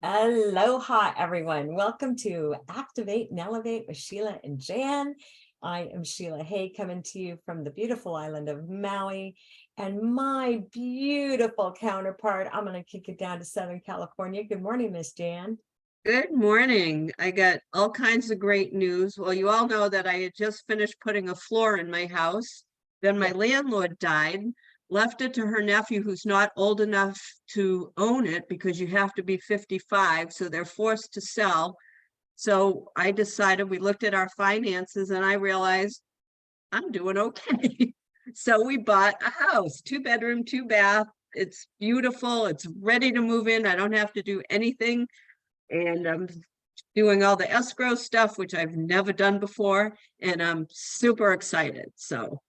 Aloha, everyone. Welcome to Activate and Elevate with Sheila and Jan. I am Sheila Hay, coming to you from the beautiful island of Maui. And my beautiful counterpart, I'm going to kick it down to Southern California. Good morning, Miss Jan. Good morning. I got all kinds of great news. Well, you all know that I had just finished putting a floor in my house. Then my landlord died, left it to her nephew, who's not old enough to own it because you have to be 55, so they're forced to sell. So I decided, we looked at our finances and I realized I'm doing okay. So we bought a house, 2 bedroom, 2 bath. It's beautiful. It's ready to move in. I don't have to do anything. And I'm doing all the escrow stuff, which I've never done before, and I'm super excited. So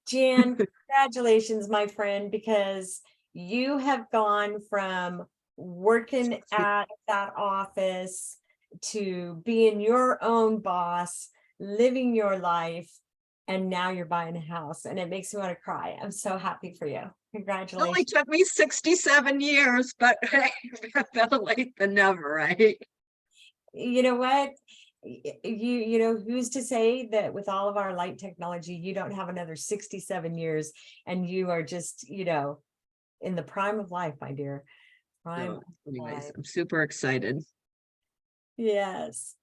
Jan, congratulations, my friend, because you have gone from working at that office to being your own boss, living your life, and now you're buying a house, and it makes me want to cry. I'm so happy for you. it only Congratulations. took me 67 years, but better late than never, right? You know what? You know, who's to say that with all of our light technology, you don't have another 67 years and you are just, in the prime of life, my dear. Prime So of anyways, life. I'm super excited. Yes.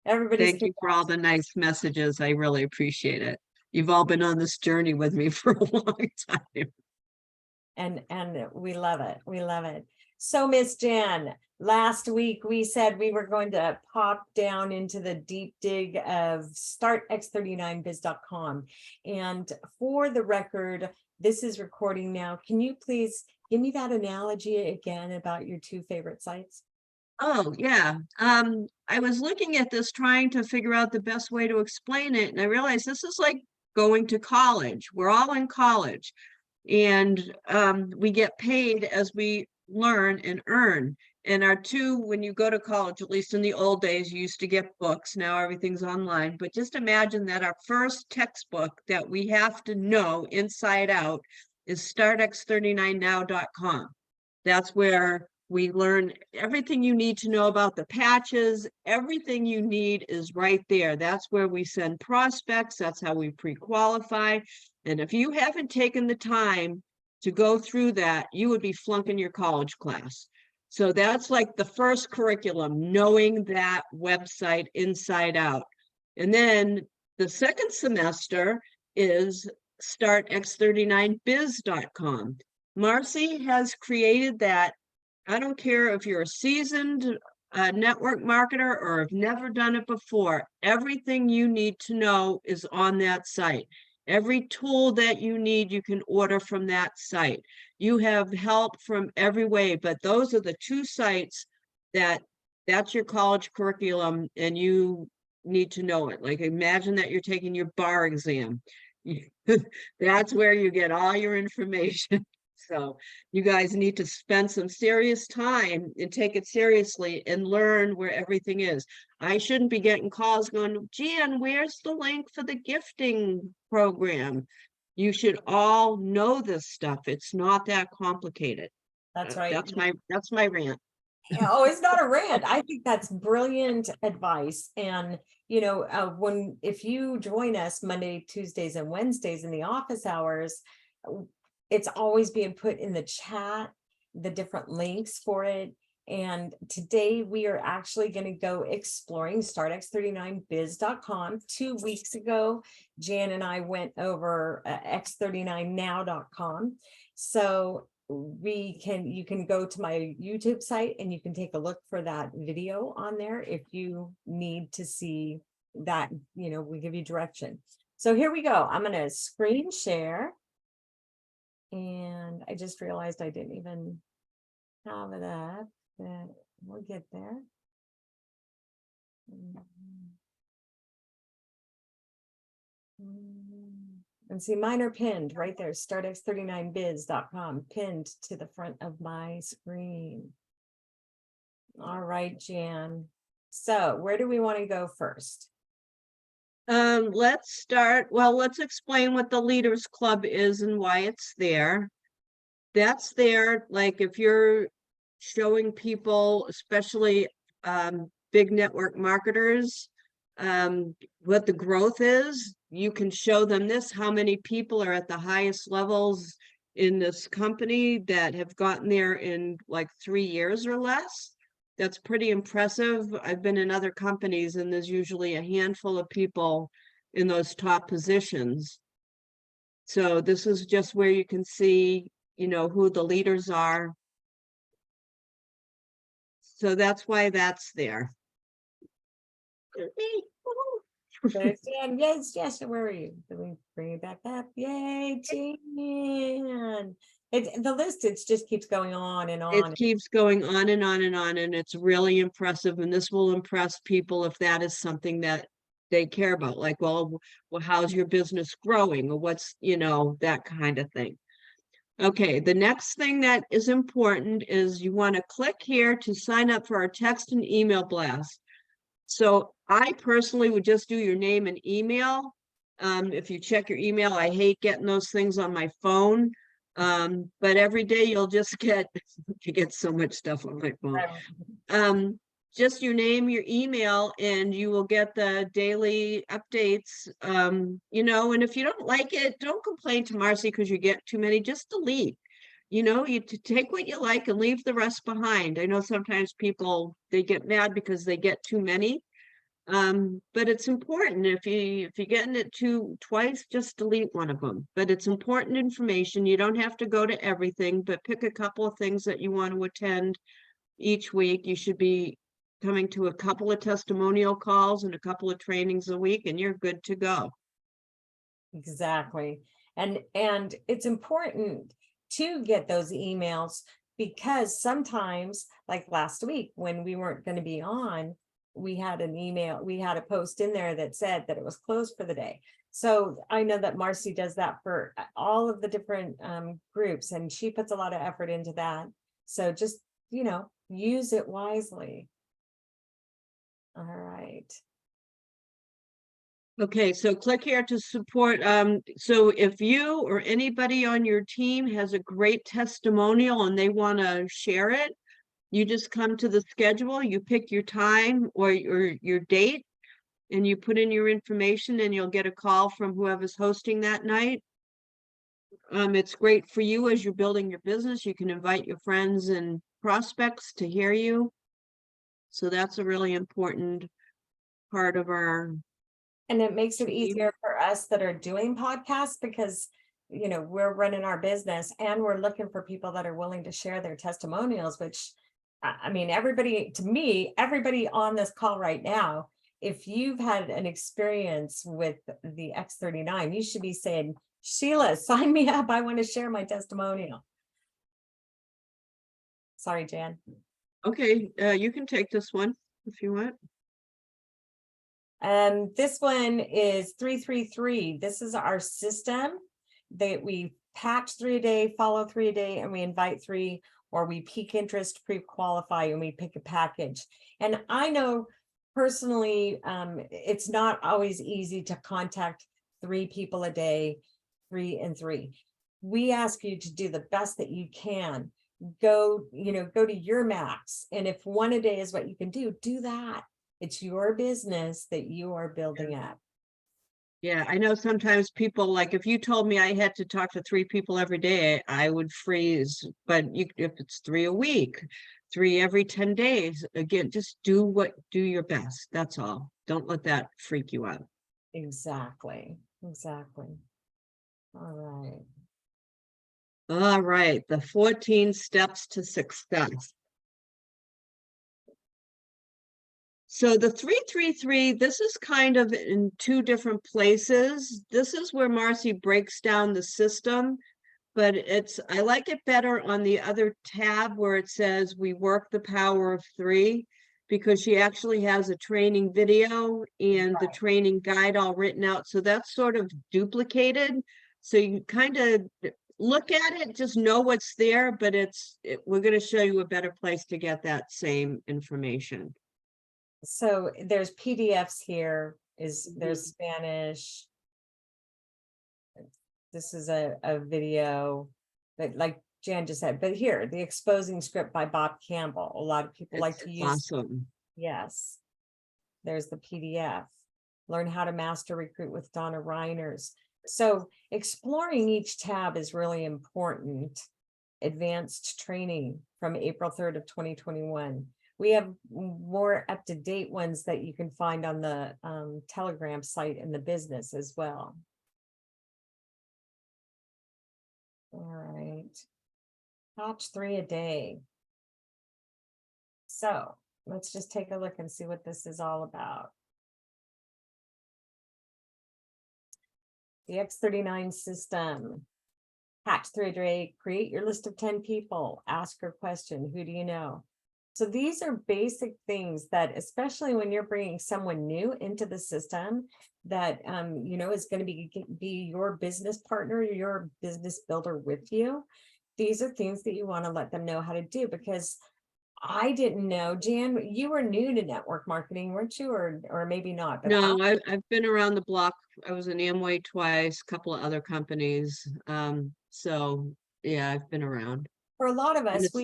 Everybody's Thank you for all the nice messages. I really appreciate it. You've all been on this journey with me for a long time. and we love it. We love it. So Miss Jan, last week we said we were going to pop down into the deep dig of startx39biz.com. And for the record, this is recording now. Can you please give me that analogy again about your two favorite sites? Oh, yeah. I was looking at this trying to figure out the best way to explain it, and I realized this is like going to college. We're all in college, and we get paid as we learn and earn. And our two, when you go to college, at least in the old days, you used to get books. Now everything's online. But just imagine that our first textbook that we have to know inside out is startx39now.com. That's where we learn everything you need to know about the patches. Everything you need is right there. That's where we send prospects. That's how we pre-qualify. And if you haven't taken the time to go through that, you would be flunking your college class. So that's like the first curriculum, knowing that website inside out. And then the second semester is startx39biz.com. Marcy has created that. I don't care if you're a seasoned network marketer or have never done it before. Everything you need to know is on that site. Every tool that you need, you can order from that site. You have help from every way, but those are the two sites that's your college curriculum and you need to know it. Like imagine that you're taking your bar exam. That's where you get all your information. So you guys need to spend some serious time and take it seriously and learn where everything is. I shouldn't be getting calls going, Jan, where's the link for the gifting program? You should all know this stuff. It's not that complicated. That's right. That's my rant. Oh, it's not a rant. I think that's brilliant advice. And if you join us Monday, Tuesdays, and Wednesdays in the office hours, it's always being put in the chat, the different links for it. And today we are actually going to go exploring startx39biz.com. 2 weeks ago, Jan and I went over x39now.com. So you can go to my YouTube site and you can take a look for that video on there if you need to see that. We give you direction. So here we go. I'm going to screen share. And I just realized I didn't even have it up, but we'll get there. And see, mine are pinned right there, startx39biz.com, pinned to the front of my screen. All right, Jan. So where do we want to go first? Let's start. Well, let's explain what the Leaders Club is and why it's there. That's there, like if you're showing people, especially big network marketers, what the growth is. You can show them this, how many people are at the highest levels in this company that have gotten there in like 3 years or less. That's pretty impressive. I've been in other companies and there's usually a handful of people in those top positions. So this is just where you can see, you know, who the leaders are. So that's why that's there. There's Jan. Yes, yes. Where are you? Let me bring you back up. Yay, Jan. The list, it just keeps going on and It on. keeps going on and on and on, and it's really impressive. And this will impress people if that is something that they care about. Like, well, how's your business growing, or what's, you know, that kind of thing. Okay, the next thing that is important is you want to click here to sign up for our text and email blast. So I personally would just do your name and email. If you check your email, I hate getting those things on my phone. But every day you'll just get, you get so much stuff on my phone. Just your name, your email, and you will get the daily updates. You know, and if you don't like it, don't complain to Marcy because you get too many, just delete. You know, you take what you like and leave the rest behind. I know sometimes people, they get mad because they get too many. But it's important, if you're getting it twice, just delete one of them. But it's important information. You don't have to go to everything, but pick a couple of things that you want to attend each week. You should be coming to a couple of testimonial calls and a couple of trainings a week, and you're good to go. Exactly. And it's important to get those emails, because sometimes, like last week when we weren't going to be on, we had an email, we had a post in there that said that it was closed for the day. So I know that Marcy does that for all of the different groups, and she puts a lot of effort into that. So just, you know, use it wisely. All right. Okay, so click here to support. So if you or anybody on your team has a great testimonial and they want to share it, you just come to the schedule, you pick your time or your date, and you put in your information, and you'll get a call from whoever's hosting that night. It's great for you as you're building your business. You can invite your friends and prospects to hear you. So that's a really important part of our. And it makes it easier for us that are doing podcasts, because, you know, we're running our business and we're looking for people that are willing to share their testimonials, which, I mean, everybody, to me, everybody on this call right now, if you've had an experience with the X39, you should be saying, Sheila, sign me up. I want to share my testimonial. Sorry, Jan. Okay, you can take this one if you want. This one is 333. This is our system that we patch 3 a day, follow 3 a day, and we invite 3, or we peak interest, pre-qualify, and we pick a package. And I know personally, it's not always easy to contact 3 people a day, 3 and 3. We ask you to do the best that you can. Go to your max. And if 1 a day is what you can do that. It's your business that you are building up. Yeah, I know sometimes people, like, if you told me I had to talk to 3 people every day, I would freeze. But if it's 3 a week, 3 every 10 days, again, just do your best. That's all. Don't let that freak you out. Exactly. Exactly. All right. All right, the 14 steps to success. So the 333, this is kind of in 2 different places. This is where Marcy breaks down the system, but I like it better on the other tab where it says we work the power of 3, because she actually has a training video and the training guide all written out. So that's sort of duplicated. So you kind of look at it, just know what's there, but we're going to show you a better place to get that same information. So there's PDFs here, there's Spanish. This is a video that, like Jan just said, but here, the exposing script by Bob Campbell. A lot of people like It's to use, awesome. yes. There's the PDF. Learn how to master recruit with Donna Reiners. So exploring each tab is really important. Advanced training from April 3rd of 2021. We have more up-to-date ones that you can find on the Telegram site in the business as well. All right. Watch 3 a day. So let's just take a look and see what this is all about. The X39 system. Hatch 3 a day, create your list of 10 people, ask your question, who do you know? So these are basic things that, especially when you're bringing someone new into the system that, you know, is going to be your business partner, your business builder with you. These are things that you want to let them know how to do, because I didn't know, Jan, you were new to network marketing, weren't you? Or maybe not, but No, I've been around the block. I was in Amway twice, a couple of other companies. So yeah, I've been around. for a lot of And us, it's,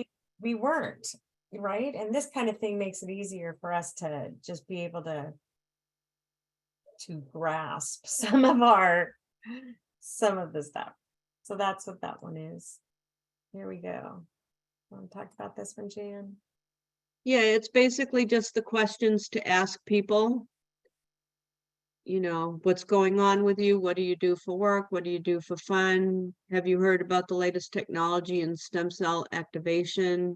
we weren't, right? And this kind of thing makes it easier for us to just be able to grasp some of the stuff. So that's what that one is. Here we go. Want to talk about this one, Jan? yeah, it's basically just the questions to ask people. You know, what's going on with you? What do you do for work? What do you do for fun? Have you heard about the latest technology in stem cell activation?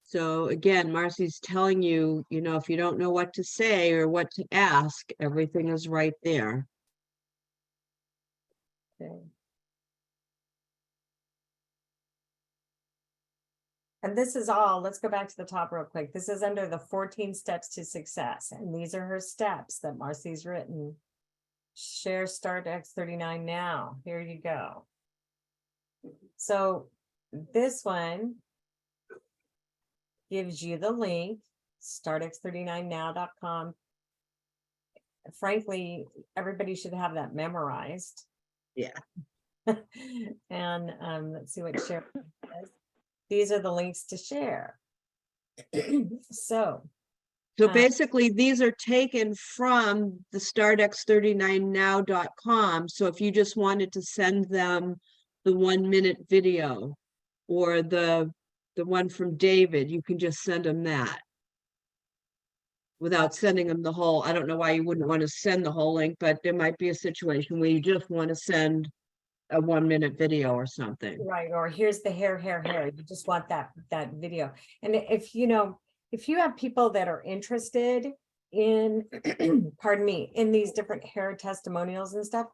So again, Marcy's telling you, you know, if you don't know what to say or what to ask, everything is right there. Okay. And this is all, let's go back to the top real quick. This is under the 14 steps to success. And these are her steps that Marcy's written. Share start X39 now. Here you go. So this one gives you the link, startx39now.com. Frankly, everybody should have that memorized. Yeah. And let's see what share is. These are the links to share. So basically, these are taken from the startx39now.com. So if you just wanted to send them the 1-minute video or the one from David, you can just send them that without sending them the whole. I don't know why you wouldn't want to send the whole link, but there might be a situation where you just want to send a 1-minute video or something. right, or here's the hair. You just want that video. And if you know, if you have people that are interested in, pardon me, in these different hair testimonials and stuff,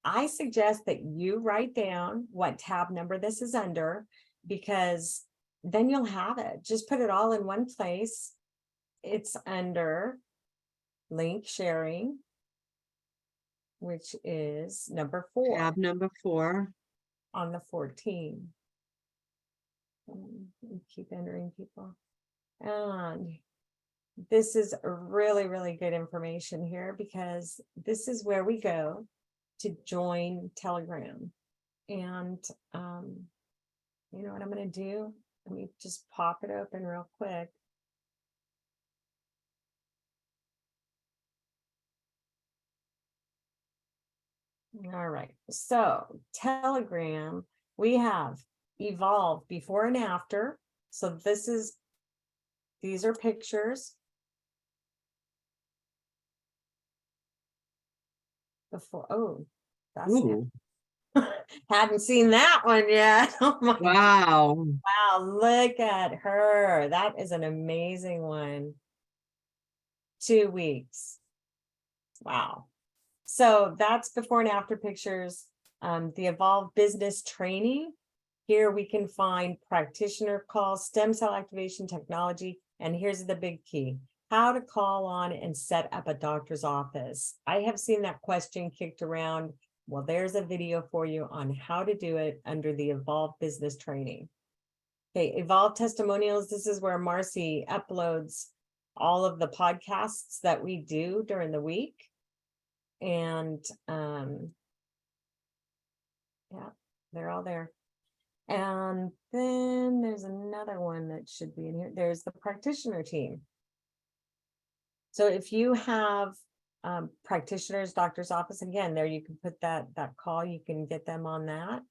I suggest that you write down what tab number this is under, because then you'll have it. Just put it all in one place. It's under link sharing, which is number 4. Tab number 4. On the 14. Keep entering people. And this is really, really good information here, because this is where we go to join Telegram. And you know what I'm going to do? Let me just pop it open real quick. All right, so Telegram, we have evolved before and after. So these are pictures before. Oh, that's Ooh, hadn't seen that one yet. Oh my wow. wow, look at her. That is an amazing one. 2 weeks. Wow. So that's before and after pictures. The Evolve Business Training. Here we can find practitioner calls, stem cell activation technology, and here's the big key: how to call on and set up a doctor's office. I have seen that question kicked around. Well, there's a video for you on how to do it under the Evolve Business Training. Okay, Evolve Testimonials. This is where Marcy uploads all of the podcasts that we do during the week. And yeah, they're all there. And then there's another one that should be in here. There's the practitioner team. So if you have practitioners, doctor's office, again, there you can put that call, you can get them on that.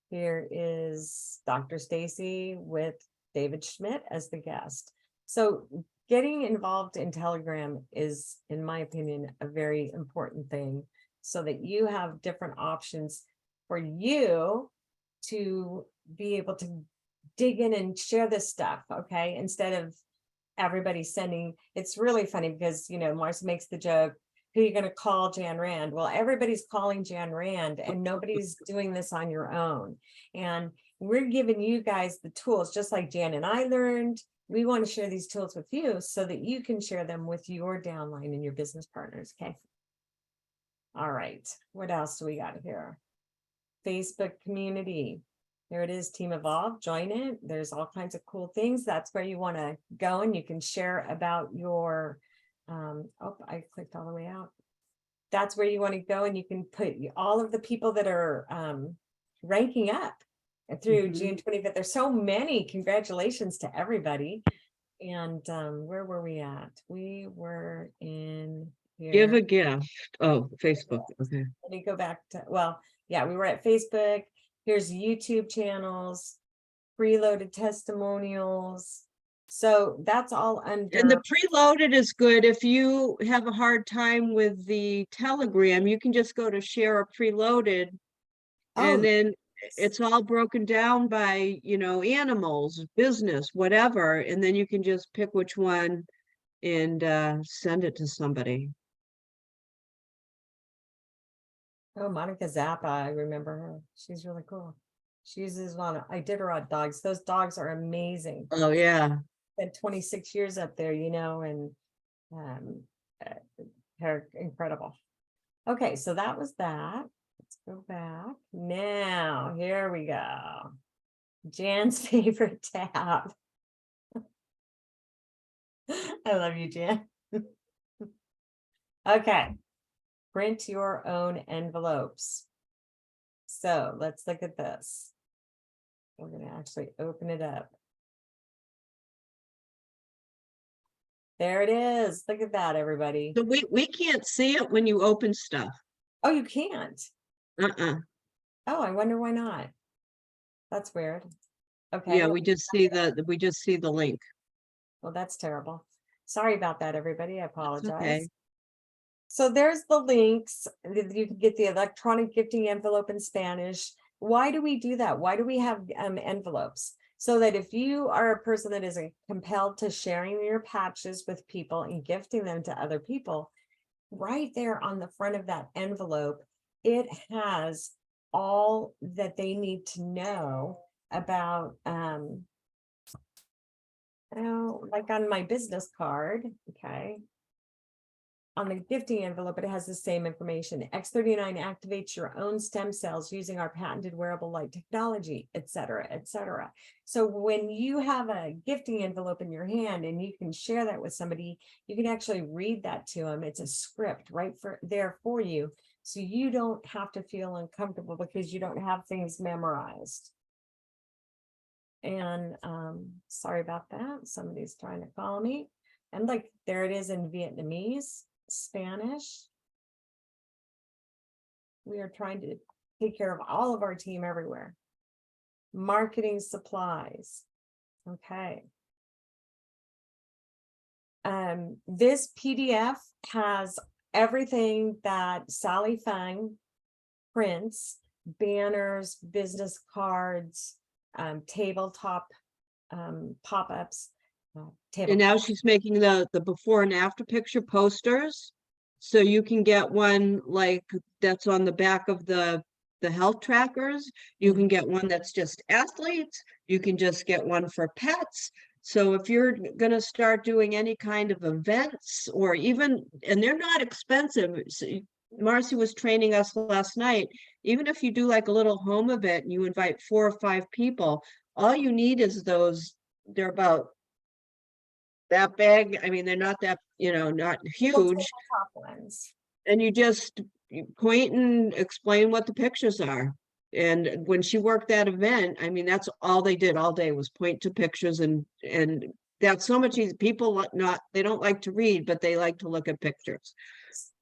Here is Dr. Stacy with David Schmidt as the guest. So getting involved in Telegram is, in my opinion, a very important thing, so that you have different options for you to be able to dig in and share this stuff, okay? Instead of everybody sending, it's really funny because, you know, Marcy makes the joke, who are you going to call Jan Rand? Well, everybody's calling Jan Rand and nobody's doing this on your own. And we're giving you guys the tools, just like Jan and I learned. We want to share these tools with you so that you can share them with your downline and your business partners, okay? All right, what else do we got here? Facebook community. There it is, Team Evolve, join it. There's all kinds of cool things. That's where you want to go, and you can share about your, oh, I clicked all the way out. That's where you want to go, and you can put all of the people that are ranking up through June 25th. There's so many. Congratulations to everybody. And where were we at? We were in here. Give a gift. Oh, Facebook. Okay. Let me go back to, well, yeah, we were at Facebook. Here's YouTube channels, preloaded testimonials. So that's all under. And the preloaded is good. If you have a hard time with the Telegram, you can just go to share a preloaded. And then it's all broken down by, you know, animals, business, whatever. And then you can just pick which one and send it to somebody. Oh, Monica Zappa, I remember her. She's really cool. She uses one. I did her on dogs. Those dogs are amazing. Oh, yeah. Spent 26 years up there, you know, and they're incredible. Okay, so that was that. Let's go back. Now, here we go. Jan's favorite tab. I love you, Jan. Okay. Print your own envelopes. So let's look at this. We're going to actually open it up. There it is. Look at that, everybody. So we can't see it when you open stuff. Oh, you can't. Oh, I wonder why not. That's weird. Okay. Yeah, well, we just see the link. Well, that's terrible. Sorry about that, everybody. I It's apologize. okay. So there's the links. You can get the electronic gifting envelope in Spanish. Why do we do that? Why do we have envelopes? So that if you are a person that is compelled to sharing your patches with people and gifting them to other people, right there on the front of that envelope, it has all that they need to know about, like on my business card, okay. On the gifting envelope, it has the same information. X39 activates your own stem cells using our patented wearable light technology, et cetera, et cetera. So when you have a gifting envelope in your hand and you can share that with somebody, you can actually read that to them. It's a script right there for you. So you don't have to feel uncomfortable because you don't have things memorized. And sorry about that. Somebody's trying to call me. And like, there it is in Vietnamese. Spanish. We are trying to take care of all of our team everywhere. Marketing supplies. Okay. This PDF has everything that Sally Fang prints, banners, business cards, tabletop pop-ups. And now she's making the before and after picture posters. So you can get one like that's on the back of the health trackers. You can get one that's just athletes. You can just get one for pets. So if you're going to start doing any kind of events or even, and they're not expensive. So Marcy was training us last night. Even if you do like a little home event and you invite 4 or 5 people, all you need is those. They're about that big. I mean, they're not that, not huge. Top ones. And you just point and explain what the pictures are. And when she worked that event, I mean, that's all they did all day was point to pictures, and that's so much easy. People they don't like to read, but they like to look at pictures.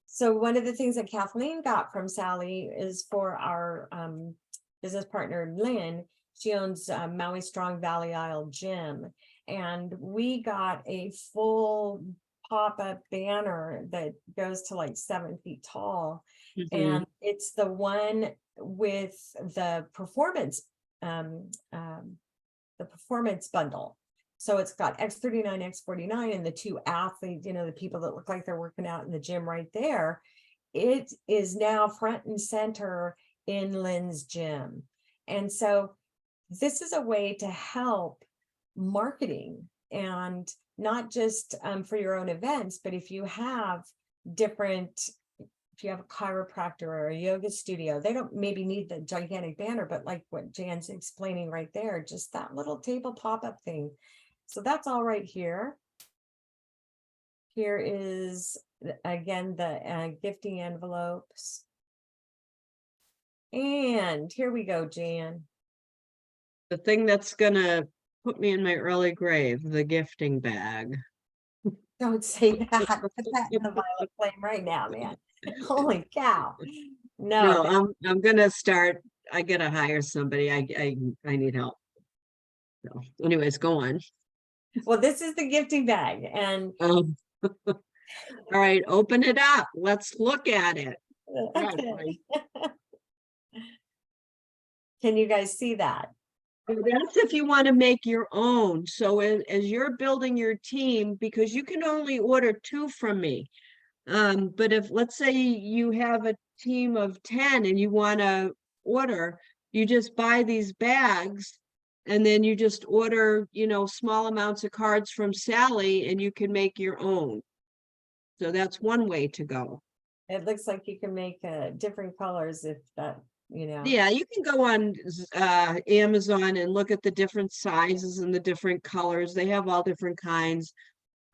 So one of the things that Kathleen got from Sally is for our business partner, Lynn. She owns Maui Strong Valley Isle Gym. And we got a full pop-up banner that goes to like 7 feet tall. Mhm. And it's the one with the performance bundle. So it's got X39, X49, and the two athletes, the people that look like they're working out in the gym right there. It is now front and center in Lynn's gym. And so this is a way to help marketing, and not just for your own events, but if you have if you have a chiropractor or a yoga studio, they don't maybe need the gigantic banner, but like what Jan's explaining right there, just that little table pop-up thing. So that's all right here. Here is, again, the gifting envelopes. And here we go, Jan. The thing that's gonna put me in my early grave, the gifting bag. Don't say that. Put that in the violet flame right now, man. Holy cow. No, I'm gonna start. I gotta hire somebody. I need help. So anyways, go on. well, this is the gifting bag, and All right, open it up. Let's look at it. okay. Can you guys see that? That's if you want to make your own. So as you're building your team, because you can only order 2 from me. But if, let's say you have a team of 10 and you want to order, you just buy these bags and then you just order, small amounts of cards from Sally and you can make your own. So that's one way to go. It looks like you can make different colors if that, Yeah, you can go on Amazon and look at the different sizes and the different colors. They have all different kinds.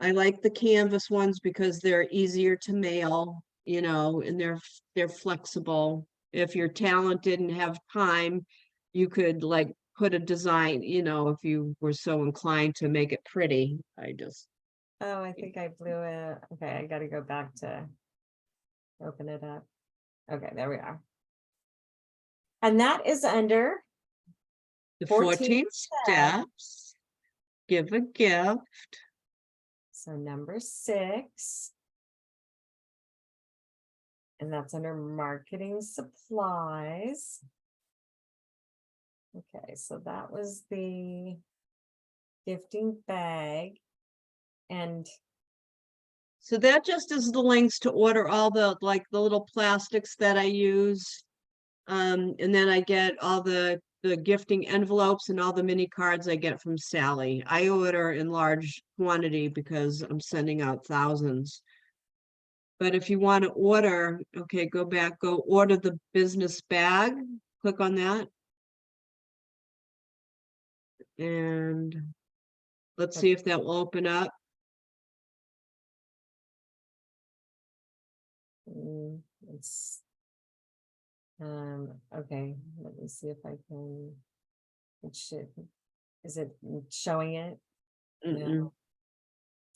I like the canvas ones because they're easier to mail, and they're flexible. If you're talented and have time, you could like put a design, if you were so inclined to make it pretty. Oh, I think I blew it. Okay, I got to go back to open it up. Okay, there we are. And that is under The 14 14 steps. Give a gift. So number 6. And that's under marketing supplies. Okay, so that was the gifting bag. And so that just is the links to order all the little plastics that I use. And then I get all the gifting envelopes and all the mini cards I get from Sally. I order in large quantity because I'm sending out thousands. But if you want to order, okay, go order the business bag. Click on that. And let's see if that will open up. It's okay, let me see if I can. Is it showing it? No.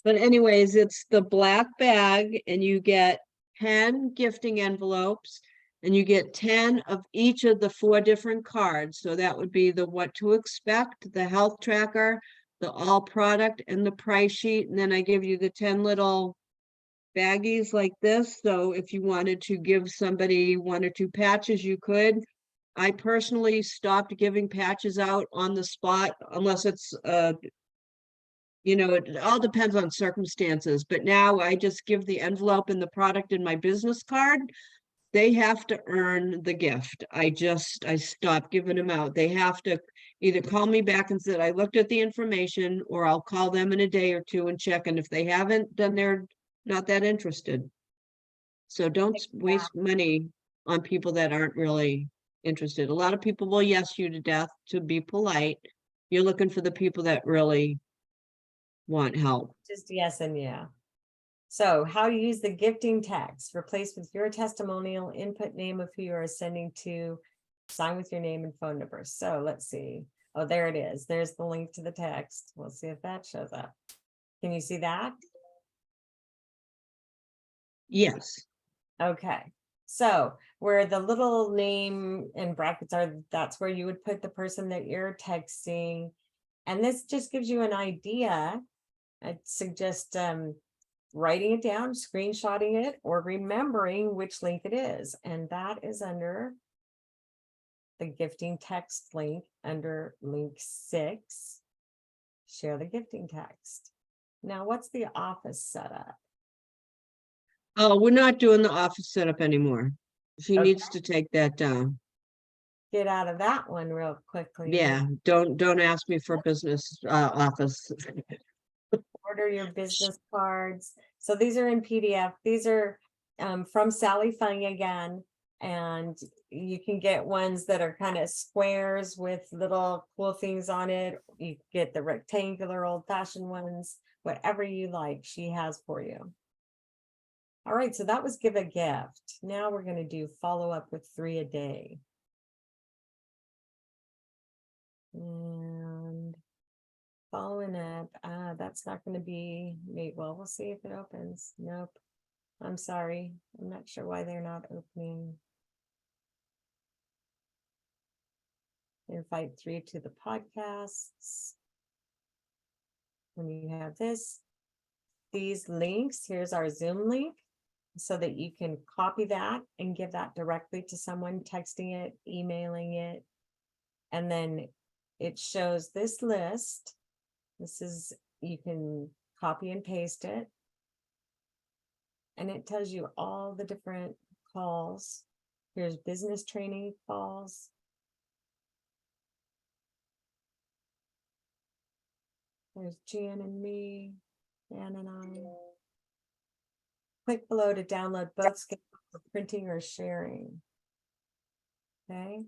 But anyways, it's the black bag and you get 10 gifting envelopes and you get 10 of each of the 4 different cards. So that would be the what to expect, the health tracker, the all product, and the price sheet. And then I give you the 10 little baggies like this. So if you wanted to give somebody 1 or 2 patches, you could. I personally stopped giving patches out on the spot unless it's it all depends on circumstances, but now I just give the envelope and the product in my business card. They have to earn the gift. I stopped giving them out. They have to either call me back and say, I looked at the information, or I'll call them in a day or 2 and check. And if they haven't, then they're not that interested. So don't waste money on people that aren't really interested. A lot of people will yes you to death to be polite. You're looking for the people that really want help. Just yes and yeah. So how to use the gifting text. Replace with your testimonial, input name of who you are sending to, sign with your name and phone number. So let's see. Oh, there it is. There's the link to the text. We'll see if that shows up. Can you see that? Yes. Okay. So where the little name and brackets are, that's where you would put the person that you're texting. And this just gives you an idea. I'd suggest writing it down, screenshotting it, or remembering which link it is. And that is under the gifting text link under link 6. Share the gifting text. Now, what's the office setup? Oh, we're not doing the office setup anymore. She Okay. needs to take that down. Get out of that one real quickly. Yeah, don't ask me for business office. Order your business cards. So these are in PDF. These are from Sally Fung again. And you can get ones that are kind of squares with little cool things on it. You get the rectangular old-fashioned ones, whatever you like, she has for you. All right, so that was give a gift. Now we're going to do follow up with 3 a day. And following up, that's not going to be me. Well, we'll see if it opens. Nope. I'm sorry. I'm not sure why they're not opening. Invite 3 to the podcasts. When you have these links, here's our Zoom link so that you can copy that and give that directly to someone, texting it, emailing it. And then it shows this list. This is, you can copy and paste it. And it tells you all the different calls. Here's business training calls. There's Jan and me, Jan and I. Click below to download both schedules for printing or sharing. Okay.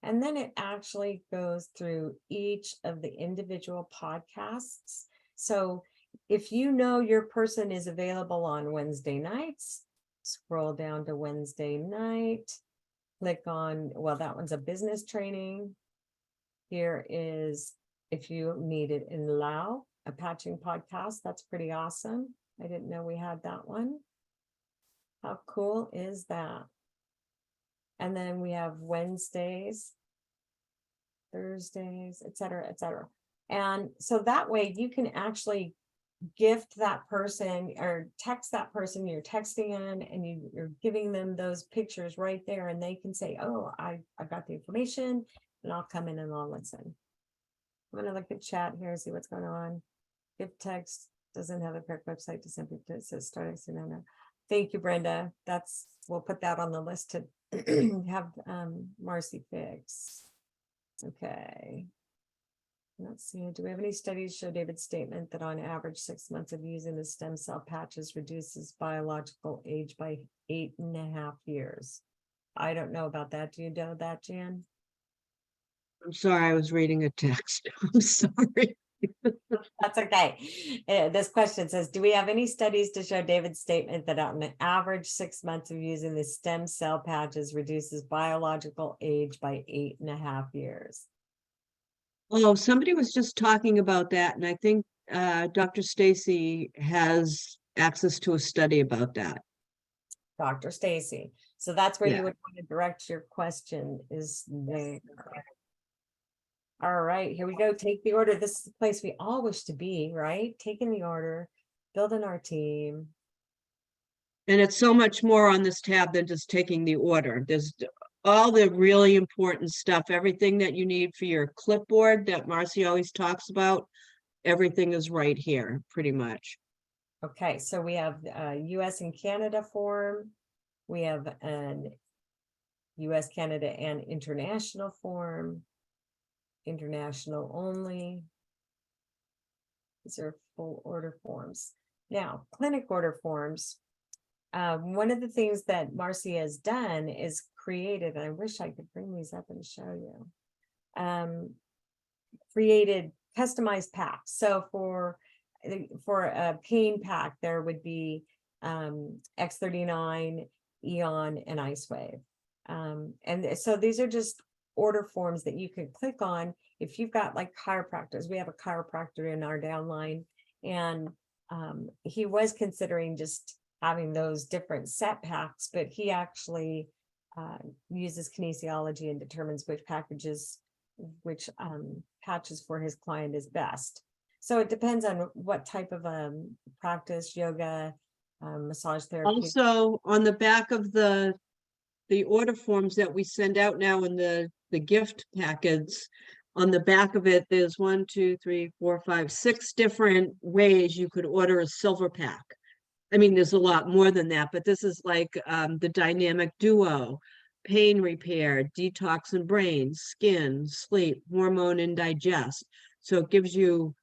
And then it actually goes through each of the individual podcasts. So if you know your person is available on Wednesday nights, scroll down to Wednesday night, click on, well, that one's a business training. Here is, if you need it in Lao, a patching podcast. That's pretty awesome. I didn't know we had that one. How cool is that? And then we have Wednesdays, Thursdays, et cetera, et cetera. And so that way you can actually gift that person or text that person you're texting in, and you're giving them those pictures right there, and they can say, oh, I got the information, and I'll come in and I'll listen. I'm going to look at chat here and see what's going on. Gift text doesn't have a correct website to simply, it says starting soon. No. Thank you, Brenda. We'll put that on the list to have Marcy fix. Okay. Let's see. Do we have any studies show David's statement that on average 6 months of using the stem cell patches reduces biological age by 8.5 years? I don't know about that. Do you know that, Jan? I'm sorry, I was reading a text. I'm sorry. That's okay. This question says, do we have any studies to show David's statement that on an average 6 months of using the stem cell patches reduces biological age by 8.5 years? Oh, somebody was just talking about that, and I think Dr. Stacy has access to a study about that. Dr. Stacy. So that's where Yeah. you would want to direct your question, is there. All right, here we go. Take the order. This is the place we all wish to be, right? Taking the order, building our team. And it's so much more on this tab than just taking the order. There's all the really important stuff, everything that you need for your clipboard that Marcy always talks about. Everything is right here, pretty much. Okay, so we have US and Canada form. We have an US, Canada, and international form. International only. These are full order forms. Now, clinic order forms. One of the things that Marcy has done is created, and I wish I could bring these up and show you, created customized packs. So for a pain pack, there would be X39, Eon, and Ice Wave. And so these are just order forms that you can click on. If you've got like chiropractors, we have a chiropractor in our downline, and he was considering just having those different set packs, but he actually uses kinesiology and determines which patches for his client is best. So it depends on what type of practice, yoga, massage therapy. Also, on the back of the order forms that we send out now in the gift packets, on the back of it, there's 1, 2, 3, 4, 5, 6 different ways you could order a silver pack. I mean, there's a lot more than that, but this is like the dynamic duo, pain repair, detox and brain, skin, sleep, hormone, and digest. So it gives you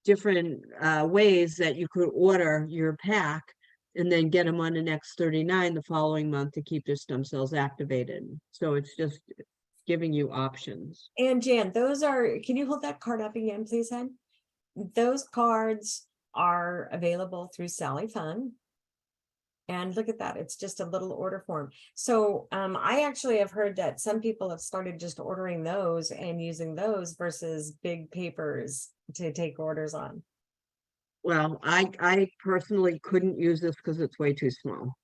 different ways that you could order your pack and then get them on the next 39 the following month to keep their stem cells activated. So it's just giving you options. And Jan, those are, can you hold that card up again, please, Hen? Those cards are available through Sally Fun. And look at that, it's just a little order form. So I actually have heard that some people have started just ordering those and using those versus big papers to take orders on. Well, I personally couldn't use this because it's way too small.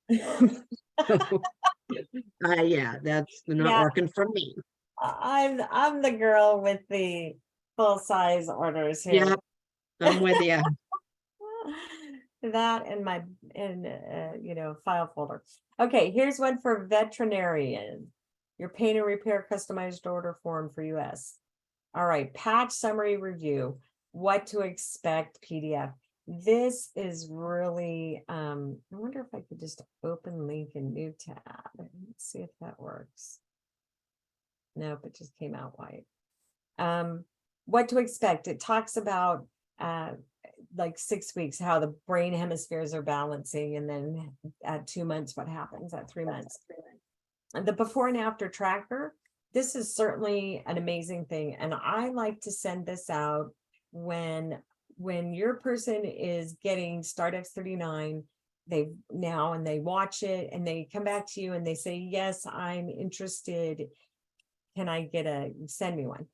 So, yeah, that's not Yeah. working for me. I'm the girl with the full size orders here. Yep, I'm with you. That and my file folder. Okay, here's one for veterinarian. Your pain and repair customized order form for US. All right, patch summary review. What to expect PDF. This is really I wonder if I could just open link in new tab. Let's see if that works. Nope, it just came out white. What to expect. It talks about like 6 weeks, how the brain hemispheres are balancing, and then at 2 months, what happens at 3 months. And the before and after tracker, this is certainly an amazing thing. And I like to send this out when your person is getting StartX39, they watch it and they come back to you and they say, yes, I'm interested. Can I send me one?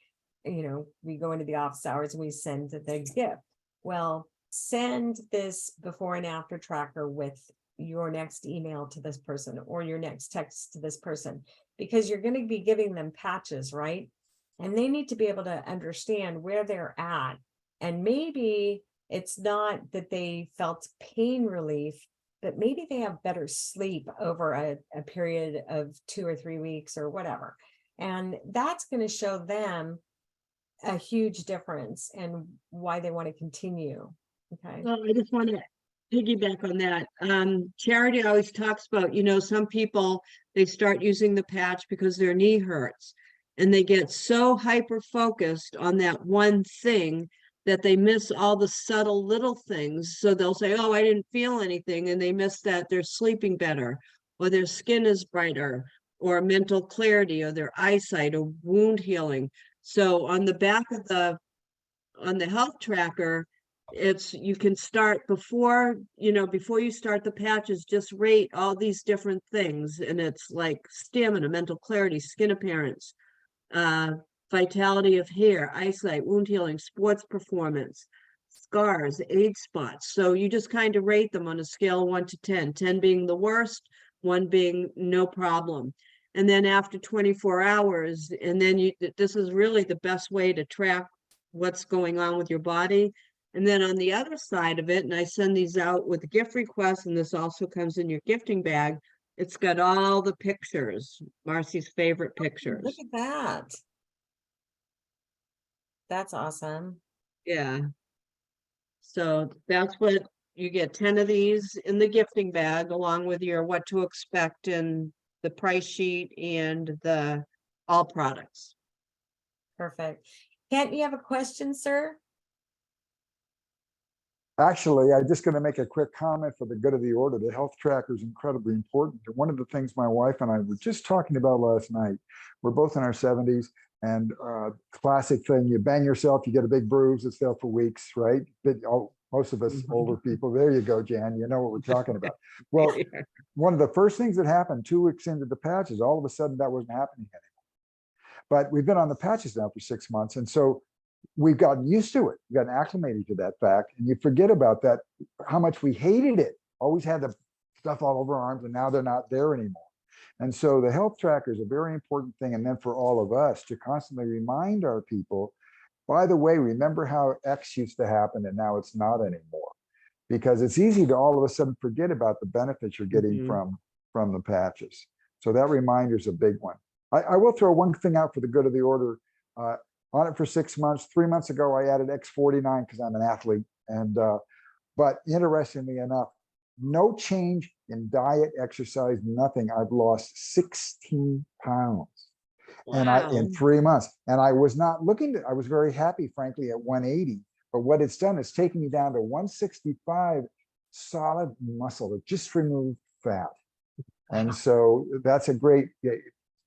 We go into the office hours and we send the gift. Well, send this before and after tracker with your next email to this person or your next text to this person, because you're going to be giving them patches, right? And they need to be able to understand where they're at. And maybe it's not that they felt pain relief, but maybe they have better sleep over a period of 2 or 3 weeks or whatever. And that's going to show them a huge difference and why they want to continue. Okay. Well, I just want to piggyback on that. Charity always talks about, some people, they start using the patch because their knee hurts and they get so hyper focused on that one thing that they miss all the subtle little things. So they'll say, oh, I didn't feel anything. And they miss that they're sleeping better, or their skin is brighter, or mental clarity, or their eyesight, or wound healing. So on the back of on the health tracker, you can start before you start the patches, just rate all these different things. And it's like stamina, mental clarity, skin appearance, vitality of hair, eyesight, wound healing, sports performance, scars, age spots. So you just kind of rate them on a scale of 1 to 10, 10 being the worst, 1 being no problem. And then after 24 hours, and then this is really the best way to track what's going on with your body. And then on the other side of it, and I send these out with gift requests, and this also comes in your gifting bag, it's got all the pictures, Marcy's favorite pictures. Look at that. That's awesome. Yeah. So that's what you get, 10 of these in the gifting bag, along with your what to expect and the price sheet and the all products. Perfect. Kent, you have a question, sir? Actually, I'm just going to make a quick comment for the good of the order. The health tracker is incredibly important. And one of the things my wife and I were just talking about last night, we're both in our 70s, and classic thing, you bang yourself, you get a big bruise, it's there for weeks, right? Most of us older people, there you go, Jan, you know what we're talking about. Well, one of the first things that happened 2 weeks into the patches, all of a sudden that wasn't happening anymore. but we've been on the patches now for 6 months. And so we've gotten used to it. We've gotten acclimated to that fact. And you forget about that, how much we hated it. Always had the stuff all over our arms, and now they're not there anymore. And so the health tracker is a very important thing. And then for all of us to constantly remind our people, by the way, remember how X used to happen and now it's not anymore. Because it's easy to all of a sudden forget about the benefits you're getting from the patches. So that reminder is a big one. I will throw one thing out for the good of the order. On it for 6 months. 3 months ago, I added X49 because I'm an athlete. And but interestingly enough, no change in diet, exercise, nothing. I've lost 16 pounds. And in 3 months. And I was not looking to, I was very happy, frankly, at 180. But what it's done is taken me down to 165 solid muscle. It just removed fat. And so that's a great,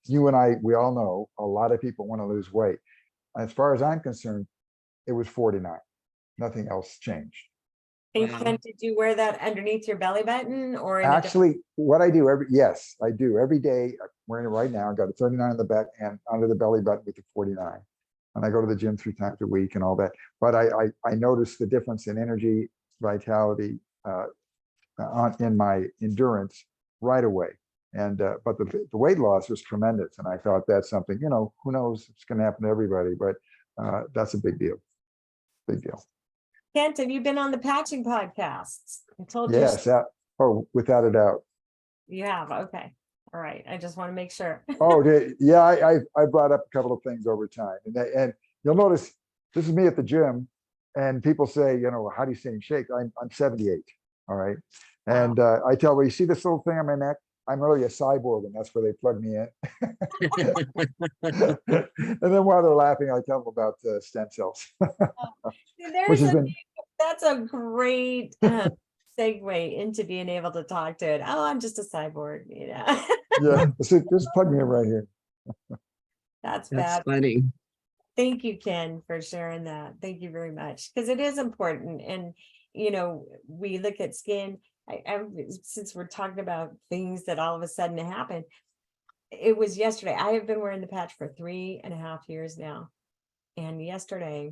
you and I, we all know a lot of people want to lose weight. As far as I'm concerned, it was 49. Nothing else changed. And Ken, did you wear that underneath your belly button or? Actually, what I do yes, I do every day. I'm wearing it right now. I got a 39 on the back and under the belly button with the 49. And I go to the gym 3 times a week and all that. But I noticed the difference in energy, vitality, in my endurance right away. And but the weight loss was tremendous. And I thought that's something, who knows, it's going to happen to everybody, but that's a big deal. Big deal. Kent, have you been on the patching podcasts? I told you. Yes. Without a doubt. You have. Okay. All right. I just want to make sure. Yeah. I brought up a couple of things over time, and you'll notice this is me at the gym, and people say, how do you stay in shape? I'm 78. All right. And I tell them, you see this little thing on my neck? I'm really a cyborg, and that's where they plug me in. And then while they're laughing, I tell them about stem cells. That's a great segue into being able to talk to it. Oh, I'm just a cyborg, Yeah, just plug me in right here. That's funny. Thank you, Ken, for sharing that. Thank you very much, because it is important. And we look at skin. Since we're talking about things that all of a sudden happen, it was yesterday. I have been wearing the patch for 3.5 years now. And yesterday,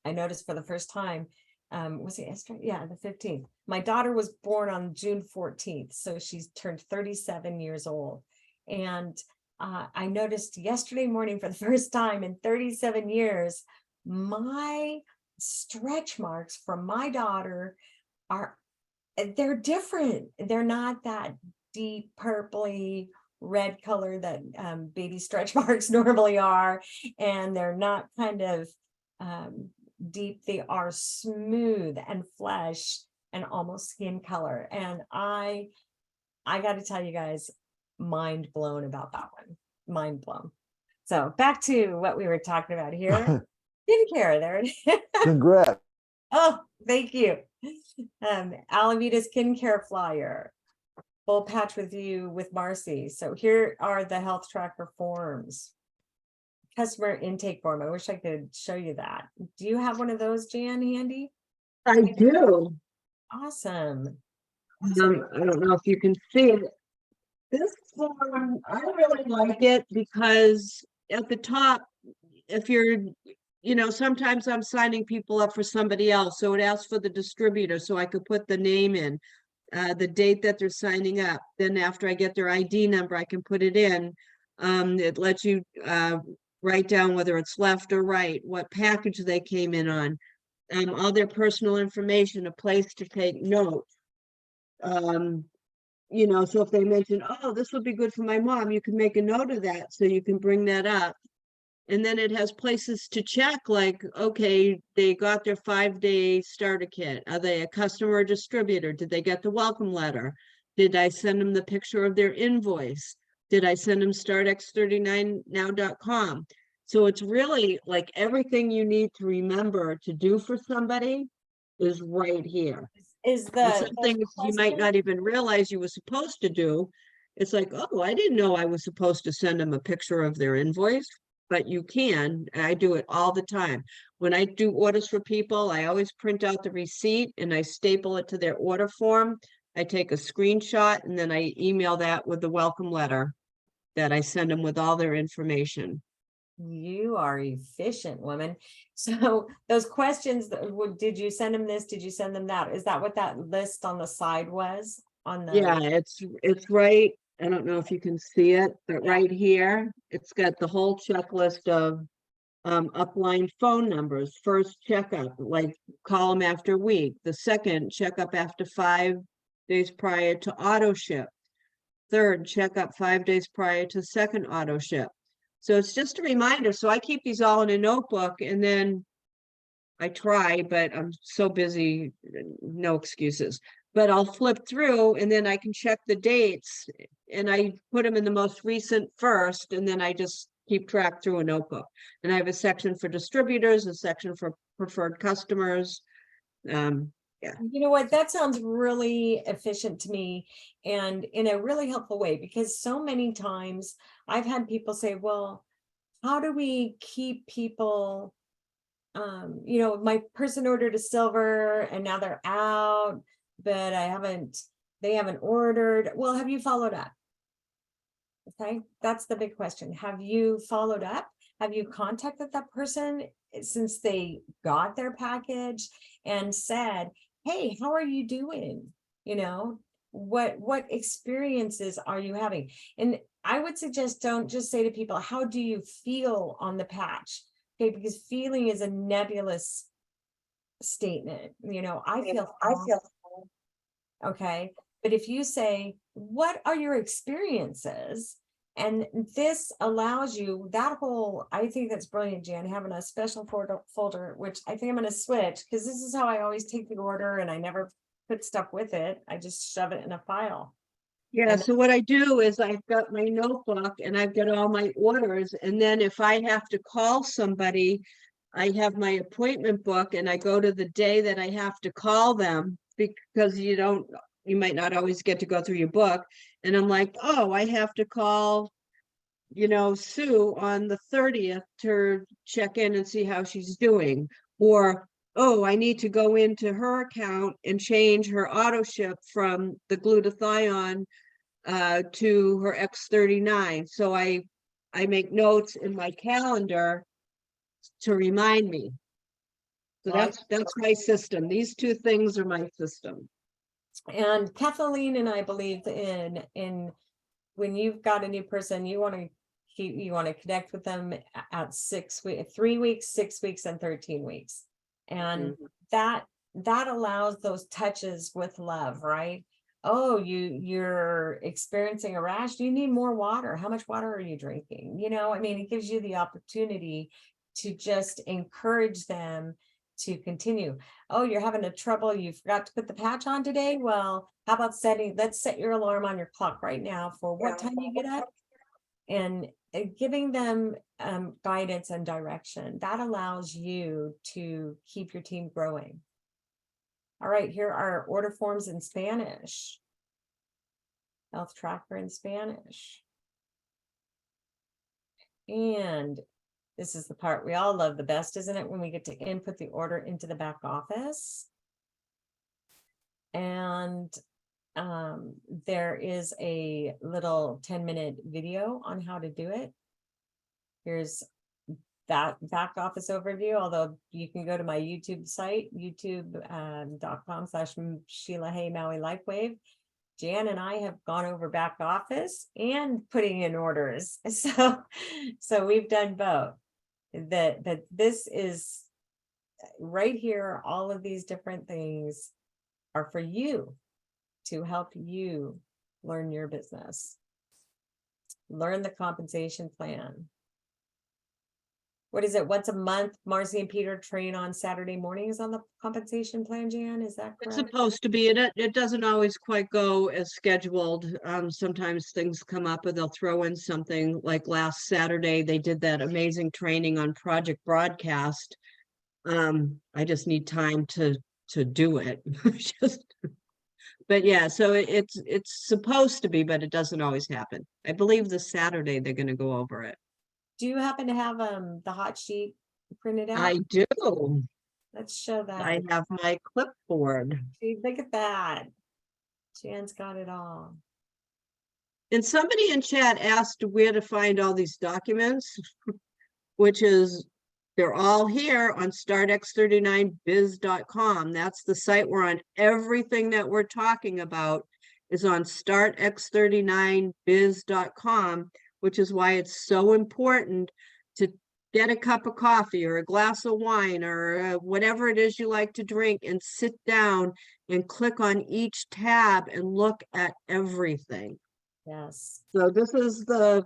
I noticed for the first time, was it yesterday? Yeah, the 15th. My daughter was born on June 14th. So she's turned 37 years old. And I noticed yesterday morning for the first time in 37 years, my stretch marks from my daughter they're different. They're not that deep purpley red color that baby stretch marks normally are. And they're not kind of deep. They are smooth and flesh and almost skin color. And I got to tell you guys, mind blown about that one. Mind blown. So back to what we were talking about here. Skincare, there it is. Congrats. Oh, thank you. Alameda Skincare Flyer, full patch review with Marcy. So here are the health tracker forms. Customer intake form. I wish I could show you that. Do you have one of those, Jan, handy? I do. Awesome. I don't know if you can see it. This form, I really like it because at the top, if you're sometimes I'm signing people up for somebody else. So it asks for the distributor. So I could put the name in, the date that they're signing up. Then after I get their ID number, I can put it in. It lets you write down whether it's left or right, what package they came in on, all their personal information, a place to take notes. So if they mention, oh, this would be good for my mom, you can make a note of that. So you can bring that up. And then it has places to check, like, okay, they got their 5-day starter kit. Are they a customer or distributor? Did they get the welcome letter? Did I send them the picture of their invoice? Did I send them startx39now.com? So it's really like everything you need to remember to do for somebody is right here. Some things you might not even realize you were supposed to do. It's like, oh, I didn't know I was supposed to send them a picture of their invoice. But you can, and I do it all the time. When I do orders for people, I always print out the receipt and I staple it to their order form. I take a screenshot and then I email that with the welcome letter that I send them with all their information. You are efficient, woman. So those questions, did you send them this? Did you send them that? Is that what that list on the side was? On the, Yeah, it's right. I don't know if you can see it, but right here, it's got the whole checklist of upline phone numbers. First checkup, like call them after a week. The second checkup after 5 days prior to auto ship. Third checkup 5 days prior to second auto ship. So it's just a reminder. So I keep these all in a notebook, and then I try, but I'm so busy, no excuses. But I'll flip through and then I can check the dates, and I put them in the most recent first, and then I just keep track through a notebook. And I have a section for distributors, a section for preferred customers. you know what, that sounds really efficient to me and in a really helpful way, because so many times I've had people say, well, how do we keep people, you know, my person ordered a silver and now they're out, but they haven't ordered. Well, have you followed up? Okay, that's the big question. Have you followed up? Have you contacted that person since they got their package and said, hey, how are you doing? You know, what experiences are you having? And I would suggest, don't just say to people, how do you feel on the patch? Okay, because feeling is a nebulous statement. You know, I feel fine. Okay, but if you say, what are your experiences? And this allows you that whole, I think that's brilliant, Jan, having a special folder, which I think I'm going to switch, because this is how I always take the order and I never put stuff with it. I just shove it in a file. Yeah, And so what I do is I've got my notebook and I've got all my orders, and then if I have to call somebody, I have my appointment book and I go to the day that I have to call them, because you might not always get to go through your book. And I'm like, oh, I have to call, Sue on the 30th to check in and see how she's doing. Or, oh, I need to go into her account and change her auto ship from the glutathione to her X39. So I make notes in my calendar to remind me. So that's my system. These two things are my system. And Kathleen and I believe in when you've got a new person, you want to connect with them at 3 weeks, 6 weeks, and 13 weeks. And that allows those touches with love, right? Oh, you're experiencing a rash. Do you need more water? How much water are you drinking? I mean, it gives you the opportunity to just encourage them to continue. Oh, you're having a trouble. You forgot to put the patch on today. Well, how about let's set your alarm on your clock right now for what time you get up, and giving them guidance and direction. That allows you to keep your team growing. All right, here are order forms in Spanish. Health tracker in Spanish. And this is the part we all love the best, isn't it? When we get to input the order into the back office. And there is a little 10-minute video on how to do it. Here's that back office overview, although you can go to my YouTube site, youtube.com/Sheila Hay Maui LifeWave. Jan and I have gone over back office and putting in orders. So we've done both. That this is right here. All of these different things are for you to help you learn your business. Learn the compensation plan. What is it? Once a month, Marcy and Peter train on Saturday mornings on the compensation plan, Jan? Is that It's correct? supposed to be, and it doesn't always quite go as scheduled. Sometimes things come up and they'll throw in something. Like last Saturday, they did that amazing training on Project Broadcast. I just need time to do it. But yeah, so it's supposed to be, but it doesn't always happen. I believe this Saturday they're going to go over it. Do you happen to have the hot sheet printed out? I do. Let's show that. I have my clipboard. See, look at that. Jan's got it all. And somebody in chat asked where to find all these documents. which is, they're all here on startx39biz.com. That's the site we're on. Everything that we're talking about is on startx39biz.com, which is why it's so important to get a cup of coffee or a glass of wine or whatever it is you like to drink and sit down and click on each tab and look at everything. Yes. So this is the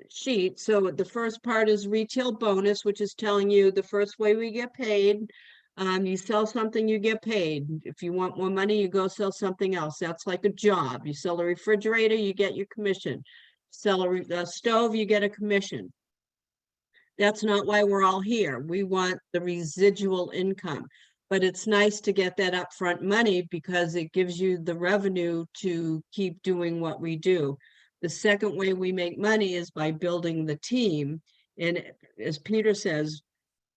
sheet. So the first part is retail bonus, which is telling you the first way we get paid. You sell something, you get paid. If you want more money, you go sell something else. That's like a job. You sell a refrigerator, you get your commission. Sell a stove, you get a commission. That's not why we're all here. We want the residual income. But it's nice to get that upfront money because it gives you the revenue to keep doing what we do. The second way we make money is by building the team. And as Peter says,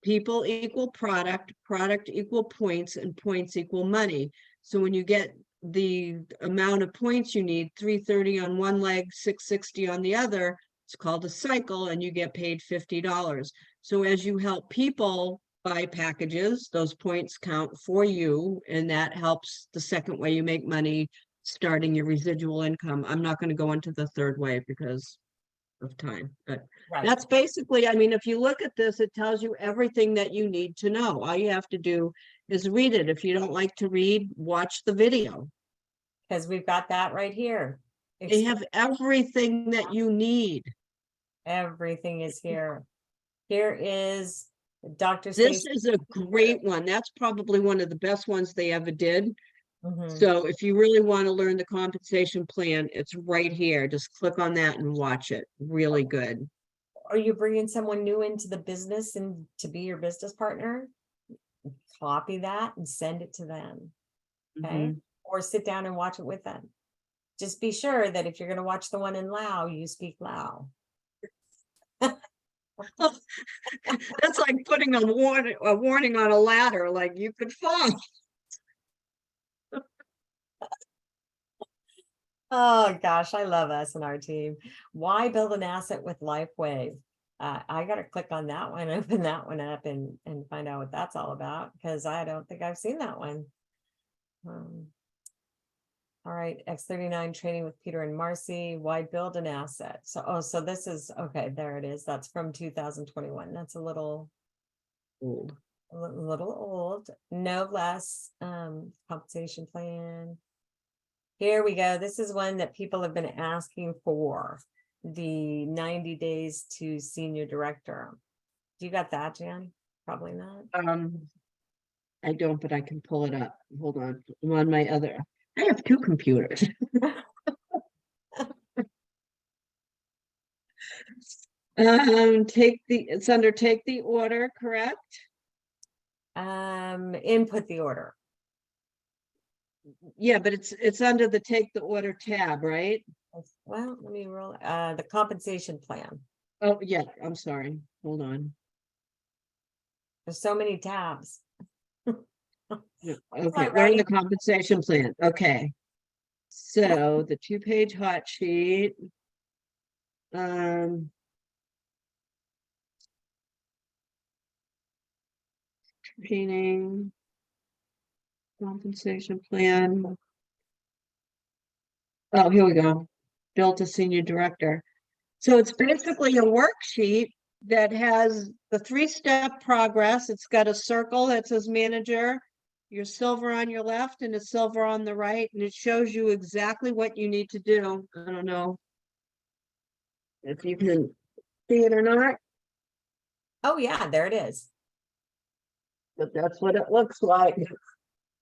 people equal product, product equal points, and points equal money. So when you get the amount of points you need, 330 on one leg, 660 on the other, it's called a cycle, and you get paid $50. So as you help people buy packages, those points count for you, and that helps the second way you make money, starting your residual income. I'm not going to go into the third way because of time, but Right. that's basically, I mean, if you look at this, it tells you everything that you need to know. All you have to do is read it. If you don't like to read, watch the video. Because we've got that right here. They have everything that you need. Everything is here. Here is Dr. This Stacey. is a great one. That's probably one of the best ones they ever did. Mhm. So if you really want to learn the compensation plan, it's right here. Just click on that and watch it. Really good. Are you bringing someone new into the business and to be your business partner? Copy that and send it to them. Okay. Mhm. Or sit down and watch it with them. Just be sure that if you're going to watch the one in Lao, you speak Lao. That's like putting a warning on a ladder, like you could fall. Oh gosh, I love us and our team. Why build an asset with LifeWave? I got to click on that one, open that one up and find out what that's all about because I don't think I've seen that one. All right, X39 training with Peter and Marcy. Why build an asset? So, so this is, okay, there it is. That's from 2021. That's a little Old. old. No less compensation plan. Here we go. This is one that people have been asking for, the 90 days to senior director. Do you got that, Jan? Probably not. I don't, but I can pull it up. Hold on. I'm on my other. I have two computers. It's under take the order, correct? Input the order. Yeah, but it's under the take the order tab, right? Well, let me roll the compensation plan. Oh, yeah, I'm sorry. Hold on. There's so many tabs. Yeah, not okay, we're in the ready. compensation plan. Okay. So the 2-page hot sheet. Training. Compensation plan. Oh, here we go. Built a senior director. So it's basically a worksheet that has the 3-step progress. It's got a circle that says manager, your silver on your left and a silver on the right, and it shows you exactly what you need to do. I don't know if you can see it or not, Oh yeah, there it is. but that's what it looks like.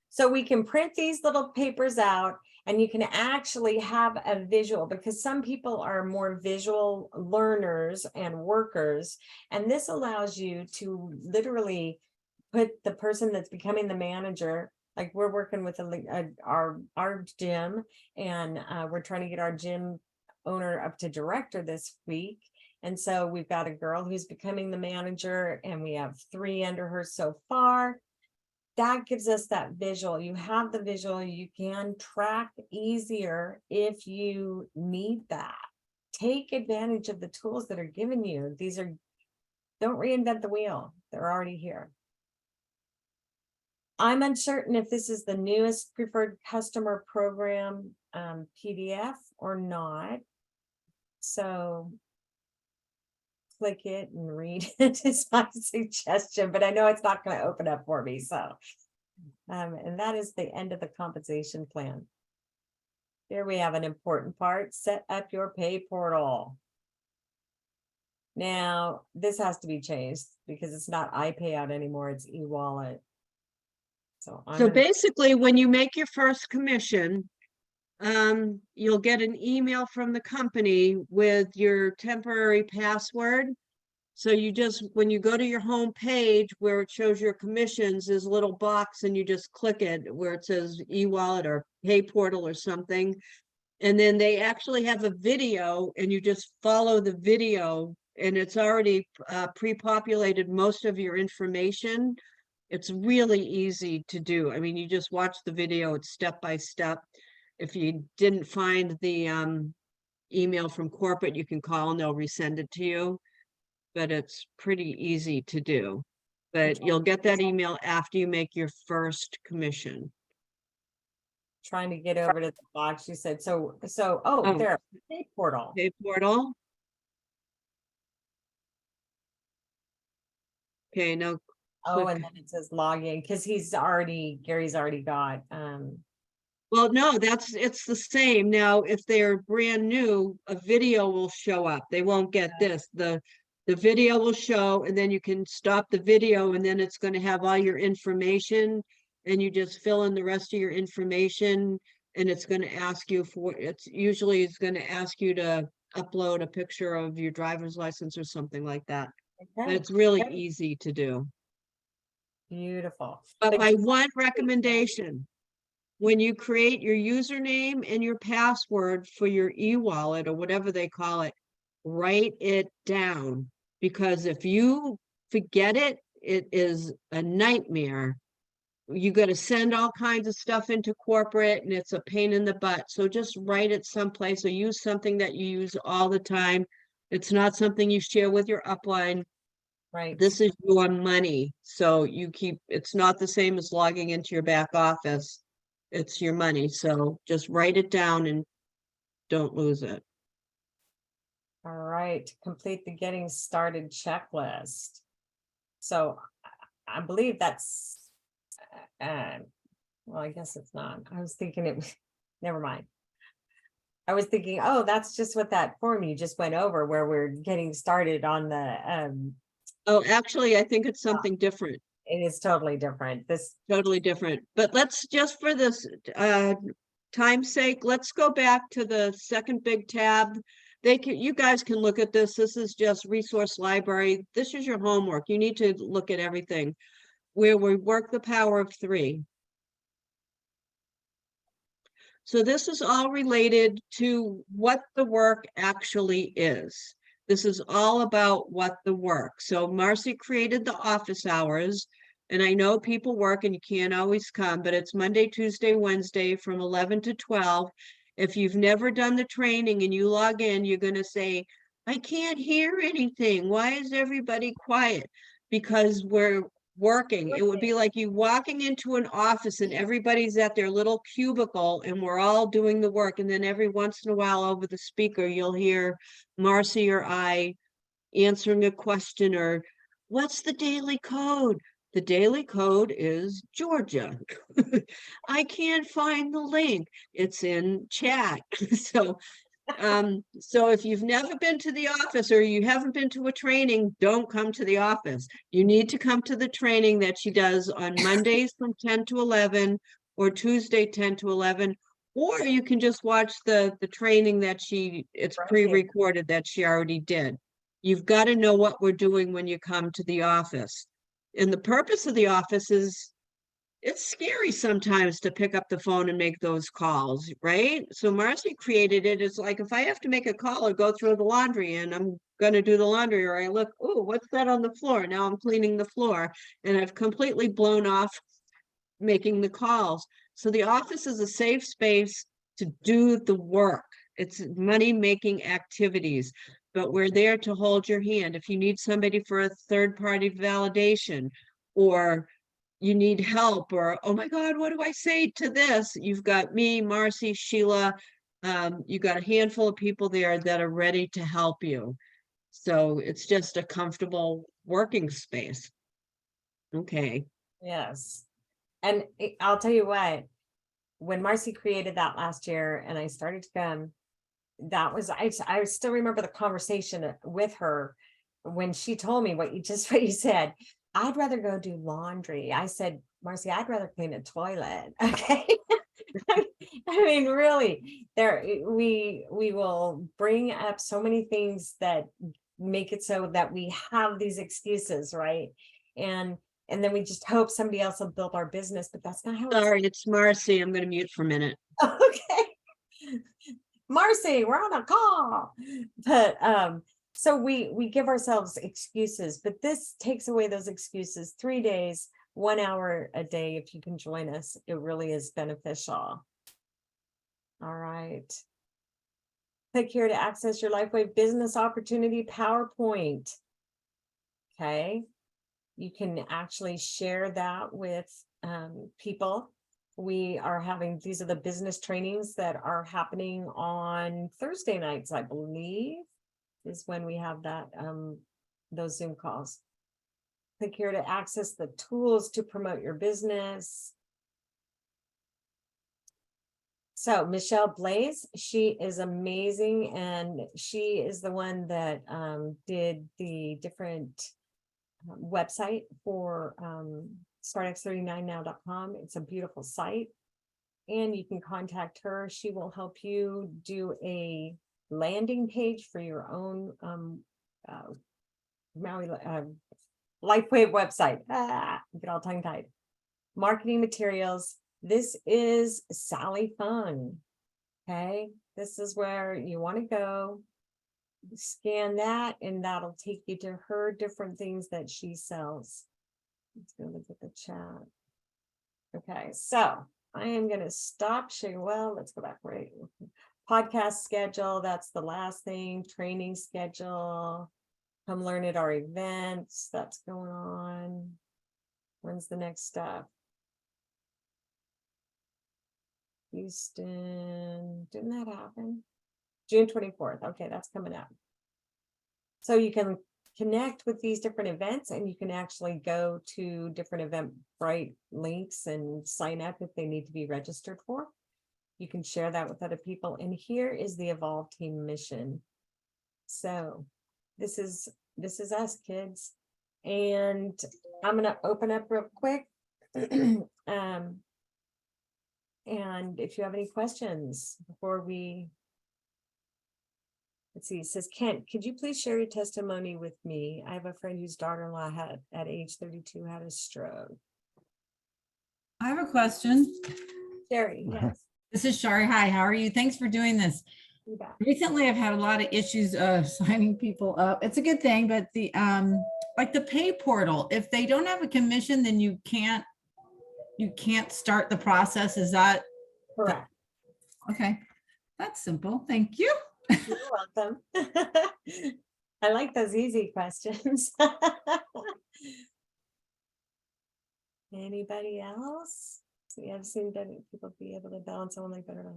So we can print these little papers out and you can actually have a visual because some people are more visual learners and workers. And this allows you to literally put the person that's becoming the manager, like we're working with our gym and we're trying to get our gym owner up to director this week. And so we've got a girl who's becoming the manager and we have 3 under her so far. That gives us that visual. You have the visual, you can track easier if you need that. Take advantage of the tools that are given you. These are Don't reinvent the wheel. They're already here. I'm uncertain if this is the newest preferred customer program PDF or not. So click it and read it is my suggestion, but I know it's not going to open up for me. So, and that is the end of the compensation plan. Here we have an important part, set up your pay portal. Now, this has to be changed because it's not iPayout anymore, it's e-wallet. So So basically, when you make your first commission, you'll get an email from the company with your temporary password. So you just, when you go to your home page where it shows your commissions, there's a little box and you just click it where it says e-wallet or pay portal or something. And then they actually have a video and you just follow the video and it's already pre-populated most of your information. It's really easy to do. I mean, you just watch the video, it's step by step. If you didn't find the email from corporate, you can call and they'll resend it to you. But it's pretty easy to do. But you'll get that email after you make your first commission. trying to get over to the box you said. Oh, there, pay portal. Pay portal. Okay, now Oh, click. and then it says login because Gary's already got Well, no, it's the same. Now, if they're brand new, a video will show up. They won't get this. The video will show, and then you can stop the video, and then it's going to have all your information, and you just fill in the rest of your information, and it's going to ask you for, it's going to ask you to upload a picture of your driver's license or something like that. But it's really easy to do. beautiful. But my one recommendation, when you create your username and your password for your e-wallet or whatever they call it, write it down. Because if you forget it, it is a nightmare. You got to send all kinds of stuff into corporate and it's a pain in the butt. So just write it someplace or use something that you use all the time. It's not something you share with your upline. Right. This is your money. So you keep, it's not the same as logging into your back office. It's your money. So just write it down and don't lose it. All right, complete the getting started checklist. So I believe that's, well, I guess it's not. I was thinking it, never mind. I was thinking, oh, that's just what that form you just went over where we're getting started on the, Oh, actually, I think it's something different. it is totally different. This, Totally different. But let's just for this time's sake, let's go back to the second big tab. You guys can look at this. This is just resource library. This is your homework. You need to look at everything where we work the power of 3. So this is all related to what the work actually is. This is all about what the work. So Marcy created the office hours, and I know people work and you can't always come, but it's Monday, Tuesday, Wednesday from 11 to 12. If you've never done the training and you log in, you're going to say, I can't hear anything. Why is everybody quiet? Because we're working. It would be like you walking into an office and everybody's at their little cubicle and we're all doing the work. And then every once in a while over the speaker, you'll hear Marcy or I answering a question or what's the daily code? The daily code is Georgia. I can't find the link. It's in chat. So if you've never been to the office or you haven't been to a training, don't come to the office. You need to come to the training that she does on Mondays from 10 to 11 or Tuesday 10 to 11, or you can just watch the training that it's pre-recorded that she already did. You've got to know what we're doing when you come to the office. And the purpose of the office is, it's scary sometimes to pick up the phone and make those calls, right? So Marcy created it. It's like, if I have to make a call or go through the laundry and I'm going to do the laundry, or I look, oh, what's that on the floor? Now I'm cleaning the floor and I've completely blown off making the calls. So the office is a safe space to do the work. It's money-making activities. but we're there to hold your hand. If you need somebody for a third-party validation, or you need help, or, oh my God, what do I say to this? You've got me, Marcy, Sheila. You got a handful of people there that are ready to help you. So it's just a comfortable working space. Okay. Yes. And I'll tell you what, when Marcy created that last year and I started to come, that was, I still remember the conversation with her when she told me what you said. I'd rather go do laundry. I said, Marcy, I'd rather clean a toilet. Okay. I mean, really, we will bring up so many things that make it so that we have these excuses, right? And then we just hope somebody else will build our business, but that's not how it's. Sorry, it's Marcy. I'm going to mute for a minute. Okay. Marcy, we're on a call. But so we give ourselves excuses, but this takes away those excuses. 3 days, 1 hour a day. If you can join us, it really is beneficial. All right. Click here to access your LifeWave business opportunity PowerPoint. Okay. You can actually share that with people. We are having, these are the business trainings that are happening on Thursday nights, I believe, is when we have that, those Zoom calls. Click here to access the tools to promote your business. So Michelle Blaze, she is amazing, and she is the one that did the different website for startx39now.com. It's a beautiful site, and you can contact her. She will help you do a landing page for your own Maui LifeWave website. Get all tongue tied. Marketing materials. This is Sally Fung. Okay, this is where you want to go. Scan that, and that'll take you to her different things that she sells. Let's go look at the chat. Okay, so I am going to stop sharing. Well, let's go back. Right, podcast schedule. That's the last thing. Training schedule. Come learn at our events. That's going on. When's the next step? Houston, didn't that happen? June 24th. Okay, that's coming up. So you can connect with these different events, and you can actually go to different Eventbrite links and sign up if they need to be registered for. You can share that with other people. And here is the Evolve Team mission. So this is us, kids. And I'm going to open up real quick. And if you have any questions before we, let's see, it says, Kent, could you please share your testimony with me? I have a friend whose daughter-in-law had, at age 32, had a stroke. I have a question. Sherry, yes. This is Shari. Hi, how are you? Thanks for doing this. You bet. Recently, I've had a lot of issues signing people up. It's a good thing, but the like the pay portal, if they don't have a commission, then you can't start the process. Is that Correct? okay? That's simple. Thank you. You're welcome. I like those easy questions. Anybody else? So I've seen people be able to balance someone like better.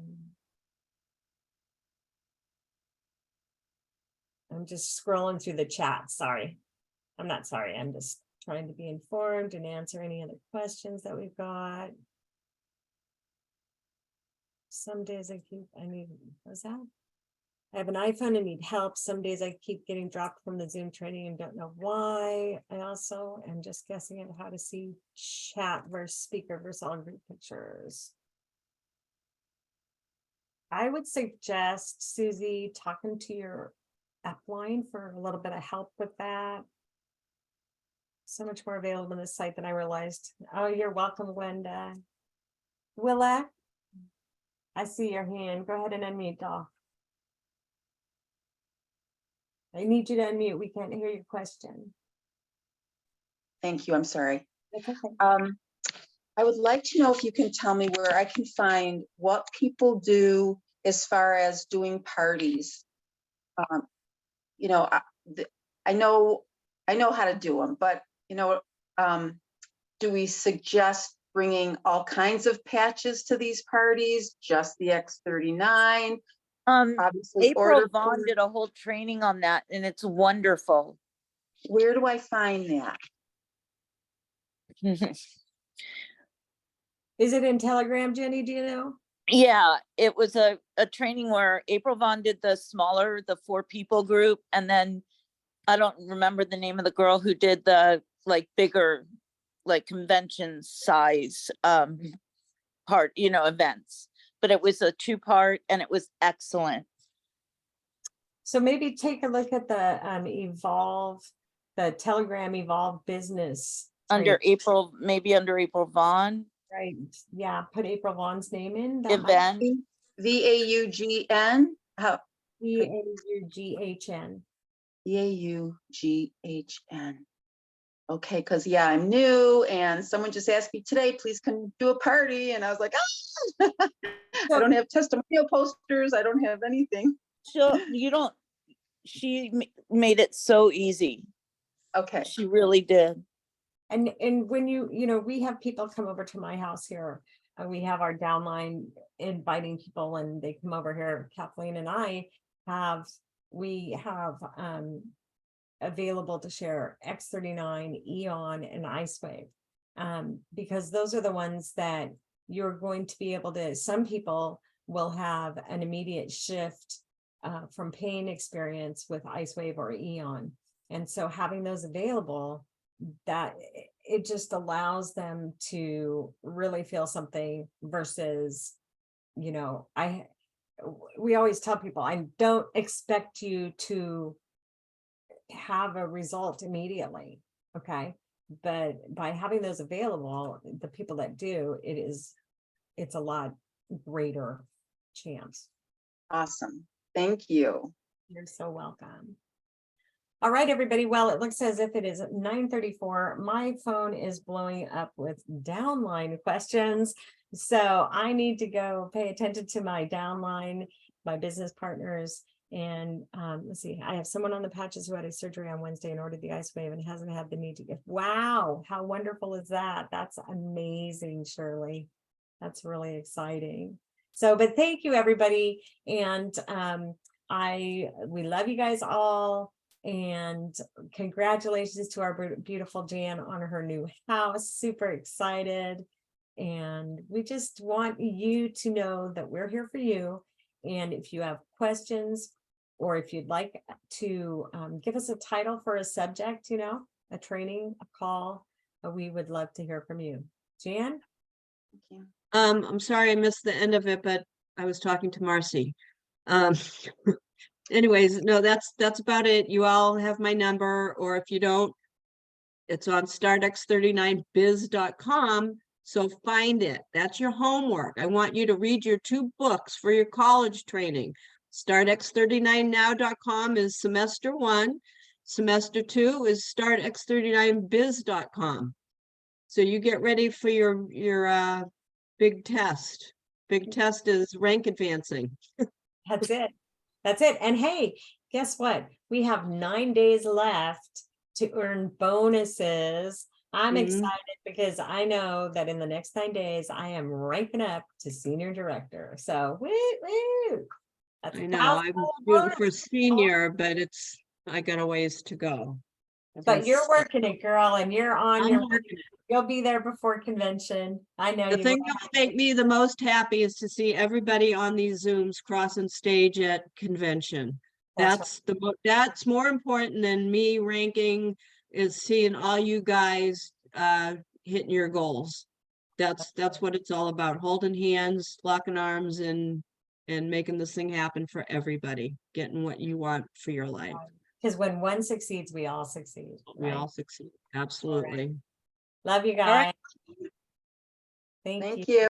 I'm just scrolling through the chat. Sorry. I'm not sorry. I'm just trying to be informed and answer any other questions that we've got. Some days I need, what's that? I have an iPhone and need help. Some days I keep getting dropped from the Zoom training and don't know why. I also am just guessing at how to see chat versus speaker versus all group pictures. I would suggest, Susie, talking to your upline for a little bit of help with that. So much more available on this site than I realized. Oh, you're welcome, Glenda. Willa, I see your hand. Go ahead and unmute, doll. I need you to unmute. We can't hear your question. Thank you. I'm sorry. That's okay. I would like to know if you can tell me where I can find what people do as far as doing parties. you know, I know how to do them, but, you know, do we suggest bringing all kinds of patches to these parties, just the X39? Obviously, April order Vaughn for- did a whole training on that and it's wonderful. Where do I find that? Is it in Telegram, Jenny? Do you know? Yeah, it was a training where April Vaughn did the smaller, the 4 people group. And then I don't remember the name of the girl who did the like bigger, like convention size part, you know, events. But it was a 2-part and it was excellent. So maybe take a look at the Evolve, the Telegram Evolve business. Under training. April, maybe under April Vaughn Right, yeah, put April Vaughn's name in. That might event. VAUGN? How? be AUGHN. VAUGHN. Okay, because yeah, I'm new and someone just asked me today, please can do a party. And I was like, ah! I don't have testimonial posters. I don't have anything. She made it so easy. Okay. She really did. And when you know, we have people come over to my house here, and we have our downline inviting people, and they come over here. Kathleen and I have available to share X39, Eon, and IceWave, because those are the ones that you're going to be able to. Some people will have an immediate shift from pain experience with IceWave or Eon, and so having those available, that it just allows them to really feel something versus, you know, we always tell people, I don't expect you to have a result immediately. Okay. But by having those available, the people that do, it's a lot greater chance. Awesome. Thank you. You're so welcome. All right, everybody. Well, it looks as if it is 9:34. My phone is blowing up with downline questions. So I need to go pay attention to my downline, my business partners. And let's see, I have someone on the patches who had a surgery on Wednesday and ordered the IceWave and hasn't had the need to get. Wow, how wonderful is that? That's amazing, Shirley. That's really exciting. So, but thank you, everybody. And we love you guys all. And congratulations to our beautiful Jan on her new house. Super excited. And we just want you to know that we're here for you. And if you have questions, or if you'd like to give us a title for a subject, you know, a training, a call, we would love to hear from you. Jan? Thank you. I'm sorry I missed the end of it, but I was talking to Marcy. Anyways, no, that's about it. You all have my number, or if you don't, it's on startx39biz.com. So find it. That's your homework. I want you to read your 2 books for your college training. Startx39now.com is semester 1. Semester 2 is startx39biz.com. So you get ready for your big test. Big test is rank advancing. That's it. That's it. And hey, guess what? We have 9 days left to earn bonuses. I'm excited because I know that in the next 9 days, I am ranking up to senior director. So, woo. That's I know I'm shooting for senior, but I got a ways to go. But you're working it, girl, and you're on I'm working it. you'll be there before convention. I know The you thing will. that will make me the most happy is to see everybody on these Zooms crossing stage at convention. That's That's more important than me ranking, is seeing all you guys hitting your goals. That's what it's all about. Holding hands, locking arms, and making this thing happen for everybody, getting what you want for your life. Because when one succeeds, we all succeed. We Right? all succeed. Absolutely. Love you right. guys. Thank you. Thank you.